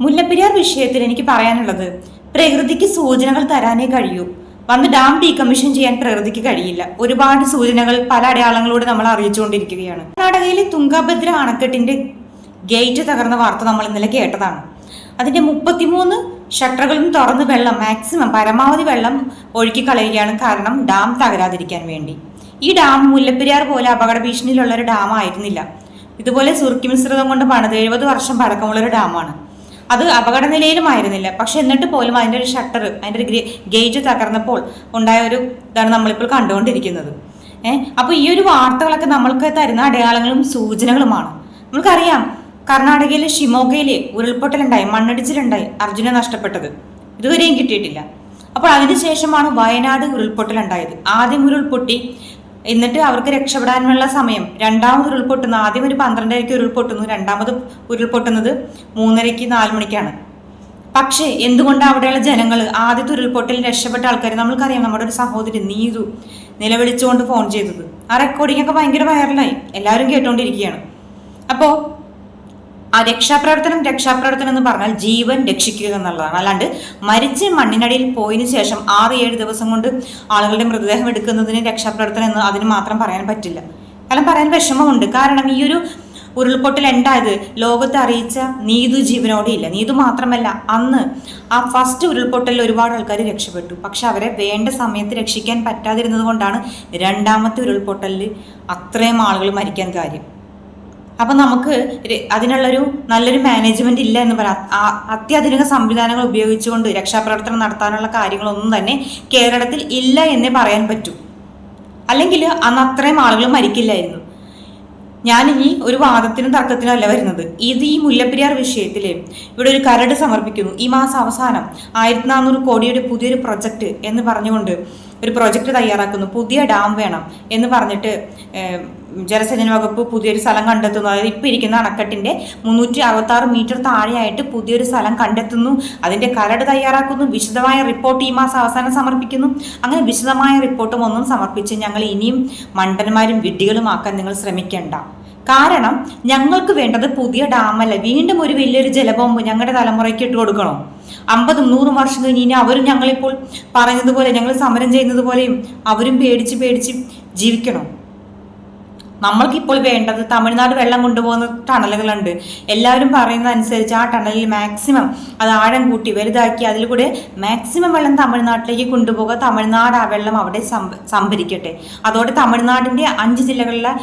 മുല്ലപ്പെരിയാർ വിഷയത്തിൽ എനിക്ക് പറയാനുള്ളത്, പ്രകൃതിക്ക് സൂചനകൾ തരാനേ കഴിയൂ. വന്ന് ഡാം ഡീകമ്മീഷൻ ചെയ്യാൻ പ്രകൃതിക്ക് കഴിയില്ല. ഒരുപാട് സൂചനകൾ പല അടയാളങ്ങളോട് നമ്മൾ അറിയിച്ചുകൊണ്ടിരിക്കുകയാണ്. കർണാടകയിലെ തുംഗഭദ്ര അണക്കെട്ടിന്റെ ഗേറ്റ് തകർന്ന വാർത്ത നമ്മൾ ഇന്നലെ കേട്ടതാണ്. അതിന്റെ 33 ഷട്ടറുകളും തുറന്ന് വെള്ളം മാക്സിമം പരമാവധി വെള്ളം ഒഴുക്കി കളയുകയാണ്. കാരണം ഡാം തകരാതിരിക്കാൻ വേണ്ടി. ഈ ഡാം മുല്ലപ്പെരിയാർ പോലെ അപകട ഭീഷണിയിലുള്ള ഒരു ഡാം ആയിരുന്നില്ല. ഇതുപോലെ സുർക്കി മിശ്രിതം കൊണ്ട് പണിത് 70 വർഷം പഴക്കമുള്ള ഒരു ഡാമാണ്. അത് അപകട നിലയിലുമായിരുന്നില്ല. പക്ഷെ എന്നിട്ട് പോലും അതിൻ്റെ ഒരു ഷട്ടർ, അതിൻ്റെ ഒരു ഗേറ്റ് തകർന്നപ്പോൾ ഉണ്ടായ ഒരു ഇതാണ് നമ്മളിപ്പോൾ കണ്ടുകൊണ്ടിരിക്കുന്നത്. അപ്പോൾ ഈ ഒരു വാർത്തകളൊക്കെ നമ്മൾക്ക് തരുന്ന അടയാളങ്ങളും സൂചനകളുമാണ്. നമ്മൾക്കറിയാം, കർണാടകയിലെ ഷിമോഗയിലെ ഉരുൾപൊട്ടലുണ്ടായി, മണ്ണിടിച്ചിലുണ്ടായി, അർജുനെ നഷ്ടപ്പെട്ടത് ഇതുവരെയും കിട്ടിയിട്ടില്ല. അപ്പോൾ അതിനുശേഷമാണ് വയനാട് ഉരുൾപൊട്ടലുണ്ടായത്. ആദ്യം ഉരുൾപൊട്ടി, എന്നിട്ട് അവർക്ക് രക്ഷപ്പെടാനുള്ള സമയം രണ്ടാമത് ഉരുൾപൊട്ടുന്നു. ആദ്യം ഒരു 12:30 ഉരുൾപൊട്ടുന്നു, രണ്ടാമത് ഉരുൾപൊട്ടുന്നത് 3:30 4 മണിക്കാണ്. പക്ഷേ എന്തുകൊണ്ടാണ് അവിടെയുള്ള ജനങ്ങൾ ആദ്യത്തെ ഉരുൾപൊട്ടലിൽ രക്ഷപ്പെട്ട ആൾക്കാർ, നമ്മൾക്കറിയാം, നമ്മുടെ ഒരു സഹോദരി നീതു നിലവിളിച്ചുകൊണ്ട് ഫോൺ ചെയ്തത്. ആ റെക്കോർഡിംഗ് ഒക്കെ ഭയങ്കര വൈറലായി, എല്ലാവരും കേട്ടോണ്ടിരിക്കുകയാണ്. അപ്പോൾ ആ രക്ഷാപ്രവർത്തനം എന്ന് പറഞ്ഞാൽ ജീവൻ രക്ഷിക്കുക എന്നുള്ളതാണ്. അല്ലാണ്ട് മരിച്ച് മണ്ണിനടിയിൽ പോയതിനു ശേഷം 6-7 ദിവസം കൊണ്ട് ആളുകളുടെ മൃതദേഹം എടുക്കുന്നതിന് രക്ഷാപ്രവർത്തനം എന്ന് അതിന് മാത്രം പറയാൻ പറ്റില്ല. കാരണം പറയാൻ വിഷമമുണ്ട്. കാരണം ഈ ഒരു ഉരുൾപൊട്ടൽ ഉണ്ടായത് ലോകത്തെ അറിയിച്ച നീതു ജീവനോടെ ഇല്ല. നീതു മാത്രമല്ല, അന്ന് ആ ഫസ്റ്റ് ഉരുൾപൊട്ടലിൽ ഒരുപാട് ആൾക്കാർ രക്ഷപ്പെട്ടു. പക്ഷെ അവരെ വേണ്ട സമയത്ത് രക്ഷിക്കാൻ പറ്റാതിരുന്നത് കൊണ്ടാണ് രണ്ടാമത്തെ ഉരുൾപൊട്ടലിൽ അത്രയും ആളുകൾ മരിക്കാൻ കാര്യം. അപ്പം നമുക്ക് അതിനുള്ളൊരു നല്ലൊരു മാനേജ്മെന്റ് ഇല്ല എന്ന് പറയാം. അത്യാധുനിക സംവിധാനങ്ങൾ ഉപയോഗിച്ചുകൊണ്ട് രക്ഷാപ്രവർത്തനം നടത്താനുള്ള കാര്യങ്ങളൊന്നും തന്നെ കേരളത്തിൽ ഇല്ല എന്നേ പറയാൻ പറ്റൂ. അല്ലെങ്കിൽ അന്ന് അത്രയും ആളുകൾ മരിക്കില്ലായിരുന്നു. ഞാനിനി ഒരു വാദത്തിനും തർക്കത്തിനും അല്ല വരുന്നത്. ഇത് ഈ മുല്ലപ്പെരിയാർ വിഷയത്തിൽ ഇവിടെ ഒരു കരട് സമർപ്പിക്കുന്നു. ഈ മാസം അവസാനം 1400 കോടിയുടെ പുതിയൊരു പ്രൊജക്ട് എന്ന് പറഞ്ഞുകൊണ്ട് ഒരു പ്രൊജക്ട് തയ്യാറാക്കുന്നു. പുതിയ ഡാം വേണം എന്ന് പറഞ്ഞിട്ട് ജലസേചന വകുപ്പ് പുതിയൊരു സ്ഥലം കണ്ടെത്തുന്നു. അതായത് ഇപ്പം ഇരിക്കുന്ന അണക്കെട്ടിന്റെ 366 മീറ്റർ താഴെയായിട്ട് പുതിയൊരു സ്ഥലം കണ്ടെത്തുന്നു. അതിന്റെ കരട് തയ്യാറാക്കുന്നു. വിശദമായ റിപ്പോർട്ട് ഈ മാസം അവസാനം സമർപ്പിക്കുന്നു. അങ്ങനെ വിശദമായ റിപ്പോർട്ടും ഒന്നും സമർപ്പിച്ച് ഞങ്ങൾ ഇനിയും മണ്ടന്മാരും വിഡ്ഢികളുമാക്കാൻ നിങ്ങൾ ശ്രമിക്കേണ്ട. കാരണം ഞങ്ങൾക്ക് വേണ്ടത് പുതിയ ഡാമല്ല, വീണ്ടും ഒരു വലിയൊരു ജലബോംബ് ഞങ്ങളുടെ തലമുറയ്ക്ക് ഇട്ട് കൊടുക്കണോ? 50-100 വർഷം കഴിഞ്ഞ് ഇനി അവരും ഞങ്ങളിപ്പോൾ പറഞ്ഞതുപോലെ, ഞങ്ങൾ സമരം ചെയ്യുന്നത് പോലെയും അവരും പേടിച്ച് ജീവിക്കണോ? നമ്മൾക്കിപ്പോൾ വേണ്ടത് തമിഴ്നാട് വെള്ളം കൊണ്ടുപോകുന്ന ടണലുകളുണ്ട്. എല്ലാവരും പറയുന്നത് അനുസരിച്ച് ആ ടണലിൽ മാക്സിമം അത് ആഴം കൂട്ടി വലുതാക്കി അതിൽ കൂടെ മാക്സിമം വെള്ളം തമിഴ്നാട്ടിലേക്ക് കൊണ്ടുപോകുക. തമിഴ്നാട് ആ വെള്ളം അവിടെ സംഭരിക്കട്ടെ. അതോടെ തമിഴ്നാടിൻ്റെ 5 ജില്ലകളിലെ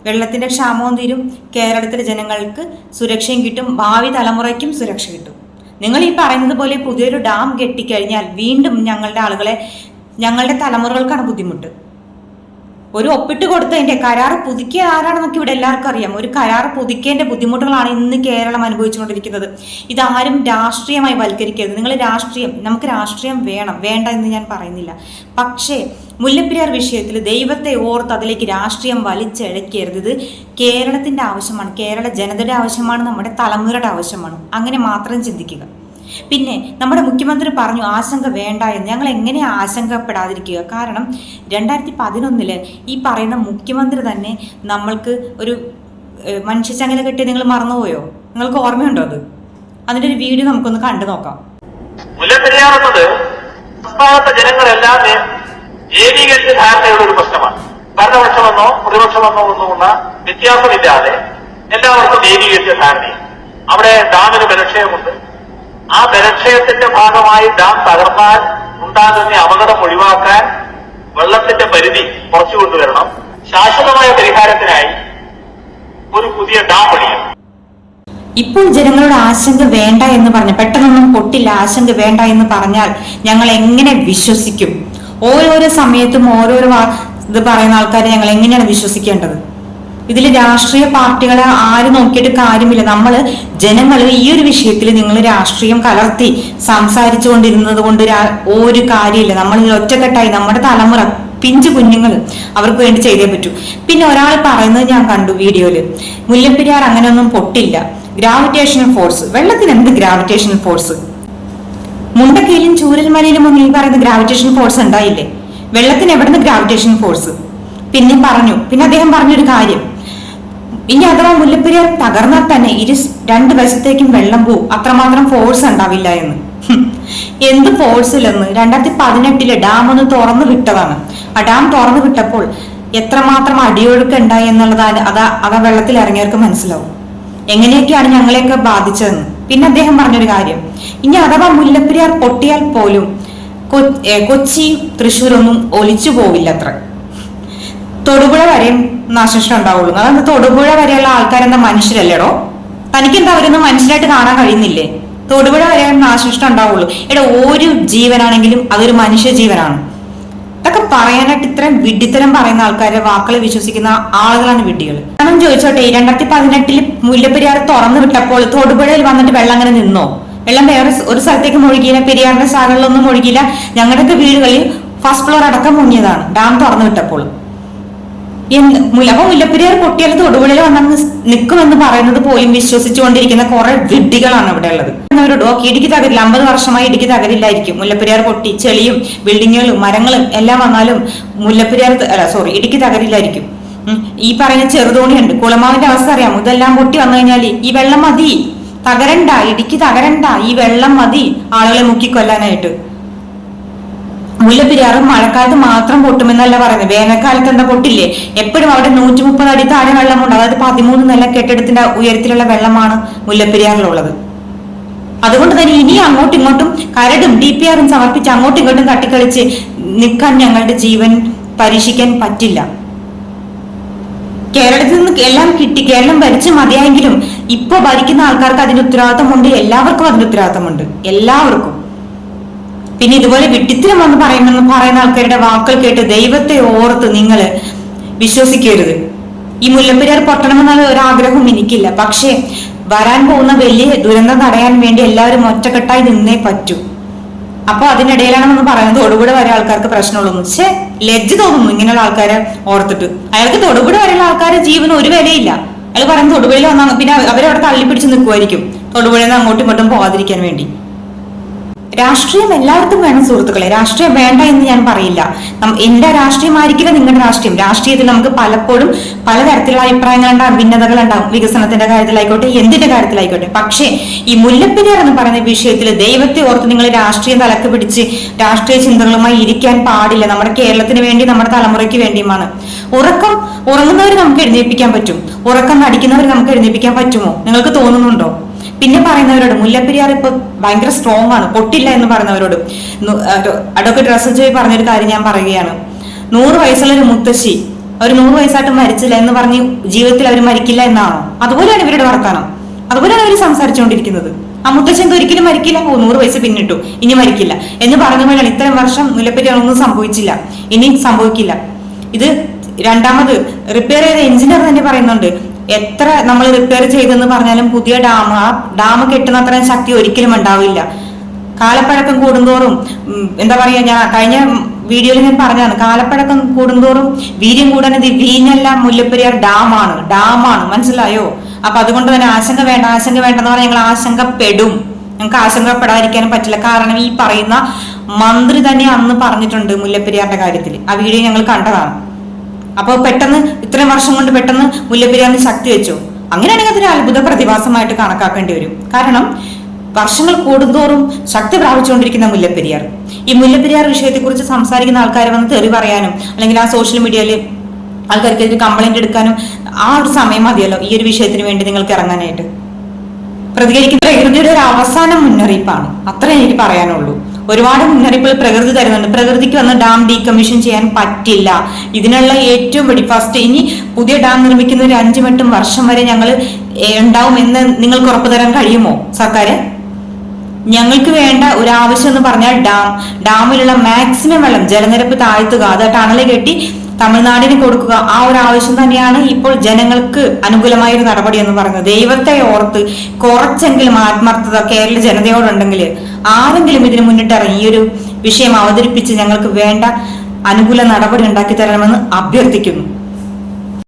വെള്ളത്തിൻ്റെ ക്ഷാമവും തീരും. കേരളത്തിലെ ജനങ്ങൾക്ക് സുരക്ഷയും കിട്ടും, ഭാവി തലമുറയ്ക്കും സുരക്ഷ കിട്ടും. നിങ്ങൾ ഈ പറയുന്നത് പോലെ പുതിയൊരു ഡാം കെട്ടിക്കഴിഞ്ഞാൽ വീണ്ടും ഞങ്ങളുടെ തലമുറകൾക്കാണ് ബുദ്ധിമുട്ട്. ഒരു ഒപ്പിട്ട് കൊടുത്തതിന്റെ കരാറ് പുതുക്കിയ ആരാണെന്നൊക്കെ ഇവിടെ എല്ലാവർക്കും അറിയാം. ഒരു കരാറ് പുതുക്കേന്റെ ബുദ്ധിമുട്ടുകളാണ് ഇന്ന് കേരളം അനുഭവിച്ചുകൊണ്ടിരിക്കുന്നത്. ഇതാരും രാഷ്ട്രീയമായി വൽക്കരിക്കരുത്. നിങ്ങൾ നമുക്ക് രാഷ്ട്രീയം വേണ്ട എന്ന് ഞാൻ പറയുന്നില്ല. പക്ഷേ മുല്ലപ്പെരിയാർ വിഷയത്തിൽ ദൈവത്തെ ഓർത്ത് അതിലേക്ക് രാഷ്ട്രീയം വലിച്ചഴക്കരുത്. ഇത് കേരളത്തിന്റെ ആവശ്യമാണ്, കേരള ജനതയുടെ ആവശ്യമാണ്, നമ്മുടെ തലമുറയുടെ ആവശ്യമാണ്. അങ്ങനെ മാത്രം ചിന്തിക്കുക. പിന്നെ നമ്മുടെ മുഖ്യമന്ത്രി പറഞ്ഞു ആശങ്ക വേണ്ട എന്ന്. ഞങ്ങൾ എങ്ങനെ ആശങ്കപ്പെടാതിരിക്കുക? കാരണം 2011 ഈ പറയുന്ന മുഖ്യമന്ത്രി തന്നെ നമ്മൾക്ക് ഒരു മനുഷ്യച്ചങ്ങല കെട്ടി നിങ്ങൾ മറന്നുപോയോ? നിങ്ങൾക്ക് ഓർമ്മയുണ്ടോ അത്? അതിന്റെ ഒരു വീഡിയോ നമുക്കൊന്ന് കണ്ടു നോക്കാം. മുല്ലപ്പെരിയാർ എന്നത് സംസ്ഥാനത്തെ ജനങ്ങളെല്ലാം ഏകീകരിച്ച ധാരണയുള്ള ഒരു പ്രശ്നമാണ്. ഭരണപക്ഷമെന്നോ പ്രതിപക്ഷമെന്നോ ഒന്നുമുള്ള വ്യത്യാസമില്ലാതെ എല്ലാവർക്കും ഏകീകരിച്ച ധാരണയും. അവിടെ ഡാമിന് ബലക്ഷയമുണ്ട്. ആ ബലക്ഷയത്തിന്റെ ഭാഗമായി ഡാം തകർന്നാൽ ഉണ്ടാകുന്ന അപകടം ഒഴിവാക്കാൻ വെള്ളത്തിന്റെ പരിധി കുറച്ചു കൊണ്ടുവരണം. ശാശ്വതമായ പരിഹാരത്തിനായി ഒരു പുതിയ ഡാം പണിയണം. ഇപ്പോൾ ജനങ്ങളുടെ ആശങ്ക വേണ്ട എന്ന് പറഞ്ഞ, പെട്ടെന്നൊന്നും പൊട്ടില്ല, ആശങ്ക വേണ്ട എന്ന് പറഞ്ഞാൽ ഞങ്ങൾ എങ്ങനെ വിശ്വസിക്കും? ഓരോരോ സമയത്തും ഓരോരോ ഇത് പറയുന്ന ആൾക്കാരെ ഞങ്ങൾ എങ്ങനെയാണ് വിശ്വസിക്കേണ്ടത്? ഇതിൽ രാഷ്ട്രീയ പാർട്ടികളെ ആരും നോക്കിയിട്ട് കാര്യമില്ല. ജനങ്ങൾ ഈ ഒരു വിഷയത്തിൽ നിങ്ങൾ രാഷ്ട്രീയം കലർത്തി സംസാരിച്ചു കൊണ്ടിരുന്നത് കൊണ്ട് ഒരു കാര്യമില്ല. നമ്മൾ ഒറ്റക്കെട്ടായി നമ്മുടെ തലമുറ പിഞ്ചു കുഞ്ഞുങ്ങൾ അവർക്ക് വേണ്ടി ചെയ്തേ പറ്റൂ. പിന്നെ ഒരാൾ പറയുന്നത് ഞാൻ കണ്ടു വീഡിയോയില്, മുല്ലപ്പെരിയാർ അങ്ങനെയൊന്നും പൊട്ടില്ല, ഗ്രാവിറ്റേഷണൽ ഫോഴ്സ്. വെള്ളത്തിന് എന്ത് ഗ്രാവിറ്റേഷണൽ ഫോഴ്സ്? മുണ്ടക്കയിലും ചൂരൽമലയിലും ഒന്നും ഈ പറയുന്ന ഗ്രാവിറ്റേഷൻ ഫോഴ്സ് ഉണ്ടായില്ലേ? വെള്ളത്തിന് എവിടുന്ന് ഗ്രാവിറ്റേഷൻ ഫോഴ്സ്? പിന്നെ അദ്ദേഹം പറഞ്ഞൊരു കാര്യം, ഇനി അഥവാ മുല്ലപ്പെരിയാർ തകർന്നാൽ തന്നെ രണ്ട് വശത്തേക്കും വെള്ളം പോവും, അത്രമാത്രം ഫോഴ്സ് ഉണ്ടാവില്ല എന്ന്. എന്ത് ഫോഴ്സ് ഇല്ലെന്ന് 2018 ഡാം ഒന്ന് തുറന്നു വിട്ടതാണ്. ആ ഡാം തുറന്നു വിട്ടപ്പോൾ എത്രമാത്രം അടിയൊഴുക്ക് ഉണ്ടായി എന്നുള്ളതാണ് അതാ വെള്ളത്തിൽ ഇറങ്ങിയവർക്ക് മനസ്സിലാവും എങ്ങനെയൊക്കെയാണ് ഞങ്ങളെയൊക്കെ ബാധിച്ചതെന്ന്. പിന്നെ അദ്ദേഹം പറഞ്ഞൊരു കാര്യം, ഇനി അഥവാ മുല്ലപ്പെരിയാർ പൊട്ടിയാൽ പോലും കൊച്ചി തൃശ്ശൂരൊന്നും ഒലിച്ചു പോവില്ല അത്ര, തൊടുപുഴ വരെയും നാശനഷ്ടം ഉണ്ടാവുള്ളൂ. അതായത് തൊടുപുഴ വരെയുള്ള ആൾക്കാരെന്താ മനുഷ്യരല്ലേടോ? തനിക്കെന്താ അവരൊന്നും മനുഷ്യരായിട്ട് കാണാൻ കഴിയുന്നില്ലേ? തൊടുപുഴ വരെ നാശനഷ്ടം ഉണ്ടാവുള്ളൂ. ഒരു ജീവനാണെങ്കിലും അതൊരു മനുഷ്യ ജീവനാണ്. ഇതൊക്കെ പറയാനായിട്ട് ഇത്രയും വിഡ്ഢിത്തരം പറയുന്ന ആൾക്കാരെ വാക്കുകൾ വിശ്വസിക്കുന്ന ആളുകളാണ് വിഡ്ഢികൾ. കാരണം ചോദിച്ചോട്ടെ, 2018 മുല്ലപ്പെരിയാർ തുറന്നു വിട്ടപ്പോൾ തൊടുപുഴയിൽ വന്നിട്ട് വെള്ളം അങ്ങനെ നിന്നോ? വെള്ളം വേറെ ഒരു സ്ഥലത്തേക്ക് ഒഴുകിയില്ല, പെരിയാറിന്റെ ശാഖകളിലൊന്നും ഒഴുകിയില്ല. ഞങ്ങളുടെയൊക്കെ വീടുകളിൽ ഫസ്റ്റ് ഫ്ലോർ അടക്കം മുങ്ങിയതാണ് ഡാം തുറന്നു വിട്ടപ്പോൾ. അപ്പൊ മുല്ലപ്പെരിയാർ പൊട്ടിയാൽ തൊടുപുഴയിൽ വന്നങ്ങ് നിൽക്കുമെന്ന് പറയുന്നത് പോലും വിശ്വസിച്ചുകൊണ്ടിരിക്കുന്ന കുറെ വിഡ്ഢികളാണ് ഇവിടെ ഉള്ളത്. ഇടുക്കി തകരില്ല, 50 വർഷമായി ഇടുക്കി തകരില്ലായിരിക്കും. മുല്ലപ്പെരിയാർ പൊട്ടി ചെളിയും ബിൽഡിങ്ങുകളും മരങ്ങളും എല്ലാം വന്നാലും ഇടുക്കി തകരില്ലായിരിക്കും. ഈ പറയുന്ന ചെറുതോണിയുണ്ട്, കുളമാവിന്റെ അവസ്ഥ അറിയാം. ഇതെല്ലാം പൊട്ടി വന്നു കഴിഞ്ഞാൽ ഈ വെള്ളം മതി, തകരണ്ട, ഇടുക്കി തകരണ്ട, ഈ വെള്ളം മതി ആളുകളെ മുക്കിക്കൊല്ലാനായിട്ട്. മുല്ലപ്പെരിയാർ മഴക്കാലത്ത് മാത്രം പൊട്ടുമെന്നല്ല പറയുന്നത്, വേനൽക്കാലത്ത് എന്താ പൊട്ടില്ലേ? എപ്പോഴും അവിടെ 130 അടി താഴെ വെള്ളമുണ്ട്. അതായത് 13 നില കെട്ടിടത്തിന്റെ ഉയരത്തിലുള്ള വെള്ളമാണ് മുല്ലപ്പെരിയാറിലുള്ളത്. അതുകൊണ്ട് തന്നെ ഇനി അങ്ങോട്ടും ഇങ്ങോട്ടും കരടും DPRും സമർപ്പിച്ച് അങ്ങോട്ടും ഇങ്ങോട്ടും തട്ടിക്കളിച്ച് നിൽക്കാൻ ഞങ്ങളുടെ ജീവൻ പരീക്ഷിക്കാൻ പറ്റില്ല. കേരളത്തിൽ നിന്ന് എല്ലാം കിട്ടി, കേരളം ഭരിച്ച് മതിയായെങ്കിലും ഇപ്പൊ ഭരിക്കുന്ന ആൾക്കാർക്ക് അതിന്റെ ഉത്തരവാദിത്തമുണ്ട്, എല്ലാവർക്കും അതിന്റെ ഉത്തരവാദിത്തമുണ്ട്, എല്ലാവർക്കും. പിന്നെ ഇതുപോലെ വിട്ടിത്തരം എന്ന് പറയുന്ന ആൾക്കാരുടെ വാക്കുകൾ കേട്ട് ദൈവത്തെ ഓർത്ത് നിങ്ങൾ വിശ്വസിക്കരുത്. ഈ മുല്ലപ്പെരിയാർ പൊട്ടണമെന്നുള്ള ഒരാഗ്രഹവും എനിക്കില്ല. പക്ഷേ വരാൻ പോകുന്ന വലിയ ദുരന്തം തടയാൻ വേണ്ടി എല്ലാവരും ഒറ്റക്കെട്ടായി നിന്നേ പറ്റൂ. അപ്പൊ അതിനിടയിലാണെന്ന് പറയുന്നത് തൊടുപുഴ വരെ ആൾക്കാർക്ക് പ്രശ്നമുള്ളൂ. പക്ഷെ ലജ്ജ തോന്നുന്നു ഇങ്ങനെയുള്ള ആൾക്കാരെ ഓർത്തിട്ട്. അയാൾക്ക് തൊടുപുഴ വരെയുള്ള ആൾക്കാരുടെ ജീവന് ഒരു വിലയില്ല. അയാൾ പറയുന്നത് തൊടുപുഴയിൽ വന്നാൽ പിന്നെ അവരവിടെ തള്ളിപ്പിടിച്ച് നിൽക്കുമായിരിക്കും തൊടുപുഴയിൽ നിന്ന് അങ്ങോട്ടും ഇങ്ങോട്ടും പോകാതിരിക്കാൻ വേണ്ടി. രാഷ്ട്രീയം എല്ലാവർക്കും വേണം സുഹൃത്തുക്കളെ, രാഷ്ട്രീയം വേണ്ട എന്ന് ഞാൻ പറയില്ല. എന്റെ രാഷ്ട്രീയമായിരിക്കില്ല നിങ്ങളുടെ രാഷ്ട്രീയം. രാഷ്ട്രീയത്തിൽ നമുക്ക് പലപ്പോഴും പലതരത്തിലുള്ള അഭിപ്രായങ്ങളുണ്ടാകും, ഭിന്നതകളുണ്ടാകും, വികസനത്തിന്റെ കാര്യത്തിലായിക്കോട്ടെ, എന്തിന്റെ കാര്യത്തിലായിക്കോട്ടെ. പക്ഷേ ഈ മുല്ലപ്പെരിയാർ എന്ന് പറയുന്ന വിഷയത്തിൽ ദൈവത്തെ ഓർത്ത് നിങ്ങൾ രാഷ്ട്രീയം തലക്ക് പിടിച്ച് രാഷ്ട്രീയ ചിന്തകളുമായി ഇരിക്കാൻ പാടില്ല. നമ്മുടെ കേരളത്തിന് വേണ്ടി, നമ്മുടെ തലമുറയ്ക്ക് വേണ്ടിയുമാണ്. ഉറങ്ങുന്നവർ നമുക്ക് എഴുന്നേൽപ്പിക്കാൻ പറ്റും, ഉറക്കം നടിക്കുന്നവർ നമുക്ക് എഴുന്നേൽപ്പിക്കാൻ പറ്റുമോ? നിങ്ങൾക്ക് തോന്നുന്നുണ്ടോ? പിന്നെ പറയുന്നവരോട് മുല്ലപ്പെരിയാർ ഇപ്പൊ ഭയങ്കര സ്ട്രോങ് ആണ്, പൊട്ടില്ല എന്ന് പറയുന്നവരോട് അഡ്വക്കേറ്റ് റസൽ ജോയ് പറഞ്ഞൊരു കാര്യം ഞാൻ പറയുകയാണ്. 100 വയസ്സുള്ള ഒരു മുത്തശ്ശി അവർ 100 വയസ്സായിട്ട് മരിച്ചില്ല എന്ന് പറഞ്ഞ് ജീവിതത്തിൽ അവർ മരിക്കില്ല എന്നാണോ? അതുപോലെയാണ് ഇവരുടെ വർത്താനം, അതുപോലെയാണ് അവർ സംസാരിച്ചുകൊണ്ടിരിക്കുന്നത്. ആ മുത്തശ്ശി എന്തോ ഒരിക്കലും മരിക്കില്ല, 100 വയസ്സ് പിന്നിട്ടു, ഇനി മരിക്കില്ല എന്ന് പറഞ്ഞ പോലെയാണ്. ഇത്രയും വർഷം മുല്ലപ്പെരിയാർ ഒന്നും സംഭവിച്ചില്ല, ഇനി സംഭവിക്കില്ല. ഇത് രണ്ടാമത് റിപ്പയർ ചെയ്ത എഞ്ചിനീയർ തന്നെ പറയുന്നുണ്ട്, എത്ര നമ്മൾ റിപ്പയർ ചെയ്തെന്ന് പറഞ്ഞാലും പുതിയ ആ ഡാം കെട്ടുന്ന അത്രയും ശക്തി ഒരിക്കലും ഉണ്ടാവില്ല. കാലപ്പഴക്കം കൂടുന്തോറും എന്താ പറയാ, ഞാൻ കഴിഞ്ഞ വീഡിയോയിൽ ഞാൻ പറഞ്ഞതാണ്, കാലപ്പഴക്കം കൂടുന്തോറും വീര്യം കൂടാനത് വീഞ്ഞല്ല, മുല്ലപ്പെരിയാർ ഡാമാണ്, മനസ്സിലായോ? അപ്പൊ അതുകൊണ്ട് തന്നെ ആശങ്ക വേണ്ടെന്ന് പറഞ്ഞാൽ ഞങ്ങൾ ആശങ്കപ്പെടും. ഞങ്ങൾക്ക് ആശങ്കപ്പെടാതിരിക്കാനും പറ്റില്ല. കാരണം ഈ പറയുന്ന മന്ത്രി തന്നെ അന്ന് പറഞ്ഞിട്ടുണ്ട് മുല്ലപ്പെരിയാറിന്റെ കാര്യത്തിൽ. ആ വീഡിയോ ഞങ്ങൾ കണ്ടതാണ്. അപ്പൊ പെട്ടെന്ന് ഇത്രയും വർഷം കൊണ്ട് പെട്ടെന്ന് മുല്ലപ്പെരിയാറിന് ശക്തി വെച്ചോ? അങ്ങനെയാണെങ്കിൽ അതൊരു അത്ഭുത പ്രതിഭാസമായിട്ട് കണക്കാക്കേണ്ടി വരും. കാരണം വർഷങ്ങൾ കൂടുന്തോറും ശക്തി പ്രാപിച്ചുകൊണ്ടിരിക്കുന്ന മുല്ലപ്പെരിയാർ. ഈ മുല്ലപ്പെരിയാർ വിഷയത്തെ കുറിച്ച് സംസാരിക്കുന്ന ആൾക്കാർ വന്ന് തെറി പറയാനും അല്ലെങ്കിൽ ആ സോഷ്യൽ മീഡിയയിൽ ആൾക്കാർക്ക് കംപ്ലൈന്റ് എടുക്കാനും ആ ഒരു സമയം മതിയല്ലോ ഈ ഒരു വിഷയത്തിന് വേണ്ടി നിങ്ങൾക്ക് ഇറങ്ങാനായിട്ട്. പ്രതികരിക്കുന്ന പ്രകൃതിയുടെ ഒരു അവസാന മുന്നറിയിപ്പാണ്, അത്രേ എനിക്ക് പറയാനുള്ളൂ. ഒരുപാട് മുന്നറിയിപ്പുകൾ പ്രകൃതി തരുന്നുണ്ട്. പ്രകൃതിക്ക് വന്ന് ഡാം ഡീകമ്മീഷൻ ചെയ്യാൻ പറ്റില്ല. ഇതിനുള്ള ഏറ്റവും ഫസ്റ്റ് ഇനി പുതിയ ഡാം നിർമ്മിക്കുന്ന ഒരു 5-8 വർഷം വരെ ഞങ്ങൾ ഉണ്ടാവും എന്ന് നിങ്ങൾക്ക് ഉറപ്പു തരാൻ കഴിയുമോ സർക്കാർ? ഞങ്ങൾക്ക് വേണ്ട ഒരു ആവശ്യം എന്ന് പറഞ്ഞാൽ ഡാമിലുള്ള മാക്സിമം വെള്ളം ജലനിരപ്പ് താഴ്ത്തുക, അത് ടണൽ കെട്ടി തമിഴ്നാടിന് കൊടുക്കുക. ആ ഒരു ആവശ്യം തന്നെയാണ് ഇപ്പോൾ ജനങ്ങൾക്ക് അനുകൂലമായ ഒരു നടപടി എന്ന് പറയുന്നത്. ദൈവത്തെ ഓർത്ത് കുറച്ചെങ്കിലും ആത്മാർത്ഥത കേരള ജനതയോടുണ്ടെങ്കിൽ ആരെങ്കിലും ഇതിന് മുന്നിട്ടിറങ്ങി ഈ ഒരു വിഷയം അവതരിപ്പിച്ച് ഞങ്ങൾക്ക് വേണ്ട അനുകൂല നടപടി ഉണ്ടാക്കി തരണമെന്ന് അഭ്യർത്ഥിക്കുന്നു.